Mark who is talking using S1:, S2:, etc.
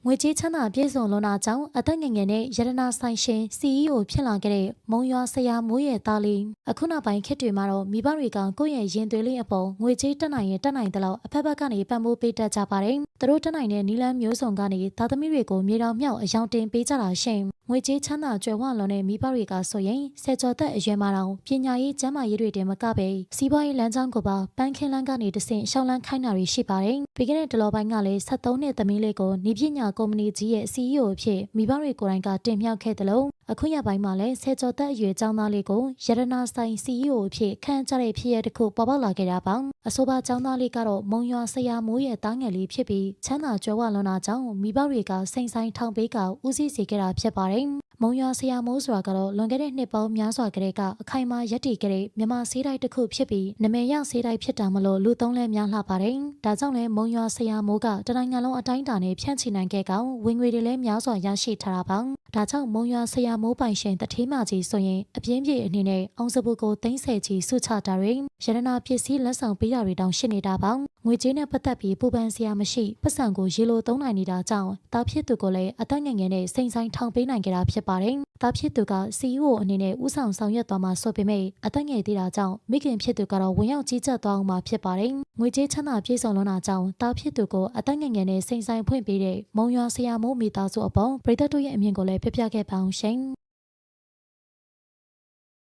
S1: ငွေကြေးချမ်းသာပြည့်စုံလွန်တာကြောင့်အသက်ငယ်ငယ်နဲ့ရတနာဆိုင်ရှင် CEO ဖြစ်လာခဲ့တဲ့မုံရွာဆရာမိုးရဲ့သားလေးအခုနောက်ပိုင်းခေတ်တွေမှာတော့မိဘတွေကကိုယ့်ရဲ့ရင်သွေးလေးအပေါ်ငွေကြေးတက်နိုင်ရင်တက်နိုင်တဲ့လောက်အဖက်ဖက်ကနေပံ့ပိုးပေးတတ်ကြပါတယ်။သူတို့တက်နိုင်တဲ့နီလန်းမျိုးစုံကနေသားသမီးတွေကိုမြေတော်မြောက်အယောင်တင်ပေးကြတာရှင်။ငွေကြေးချမ်းသာကြွယ်ဝလွန်တဲ့မိဘတွေကဆိုရင်ဆယ်ကျော်သက်အရွယ်မှာတောင်ပညာရေးကျန်းမာရေးတွေတင်မကပဲစီးပွားရေးလမ်းကြောင်းကိုပါပန်းခင်းလန်းကနေတဆင့်ရှောင်းလန်းခိုင်းတာတွေရှိပါတယ်။ပြီးခဲ့တဲ့တလောပိုင်းကလည်း73နှစ်သမီးလေးကိုနီးပညာကုမ္ပဏီကြီးရဲ့ CEO အဖြစ်မိဘတွေကိုယ်တိုင်ကတင်မြှောက်ခဲ့တယ်လို့အခုရပိုင်းမှာလည်းဆယ်ကျော်သက်အရွယ်ကျောင်းသားလေးကိုရတနာဆိုင် CEO အဖြစ်ခန့်ကြတဲ့ဖြစ်ရပ်တစ်ခုပေါ်ပေါက်လာခဲ့တာပါအဆိုပါကျောင်းသားလေးကတော့မုံရွာဆရာမိုးရဲ့တားငယ်လေးဖြစ်ပြီးချမ်းသာကြွယ်ဝလွန်တာကြောင့်မိဘတွေကစိန်ဆိုင်ထောင်ပေးကဦးစီးစေခဲ့တာဖြစ်ပါတယ်မုံရွာဆရာမိုးဆိုတာကတော့လွန်ခဲ့တဲ့နှစ်ပေါင်းများစွာကတည်းကအခိုင်အမာရပ်တည်ခဲ့တဲ့မြန်မာဆေးတိုက်တစ်ခုဖြစ်ပြီးနာမည်ရဆေးတိုက်ဖြစ်တာမလို့လူသုံးလဲများလှပါတယ်။ဒါကြောင့်လဲမုံရွာဆရာမိုးကတနိုင်ငံလုံးအတိုင်းအတာနဲ့ဖြန့်ချီနိုင်ခဲ့ကောင်ဝင်ငွေတွေလည်းများစွာရရှိထားတာပါ။ဒါကြောင့်မုံရွာဆရာမိုးပိုင်ရှင်တထေးမကြီးဆိုရင်အပြင်းပြေအနေနဲ့အောင်စပူကိုသိန်းဆယ်ကြီးစုချတာတွေရတနာပစ္စည်းလက်ဆောင်ပေးတာတွေတောင်ရှိနေတာပါ။ငွေကြေးနဲ့ပတ်သက်ပြီးပူပန်စရာမရှိပတ်စံကိုရေလိုသုံးနိုင်နေတာကြောင့်တာဖြစ်သူကိုလည်းအသက်ငယ်ငယ်နဲ့စိန်ဆိုင်ထောင်ပေးနိုင်ခဲ့တာဖြစ်ပါတယ်။တာဖြစ်သူက CEO အနေနဲ့ဥဆောင်ဆောင်ရွက်သွားမှာဆိုပေမဲ့အသက်ငယ်သေးတာကြောင့်မိခင်ဖြစ်သူကတော့ဝင်ရောက်ကြီးကြပ်သွားအောင်မှာဖြစ်ပါတယ်။ငွေကြေးချမ်းသာပြည့်စုံလွန်တာကြောင့်တာဖြစ်သူကိုအသက်ငယ်ငယ်နဲ့စိန်ဆိုင်ဖွင့်ပေးတဲ့မုံရွာဆရာမိုးမိသားစုအပေါ်ပြည်သက်တို့ရဲ့အမြင်ကိုလည်းပြပြခဲ့ပါအောင်ရှင်။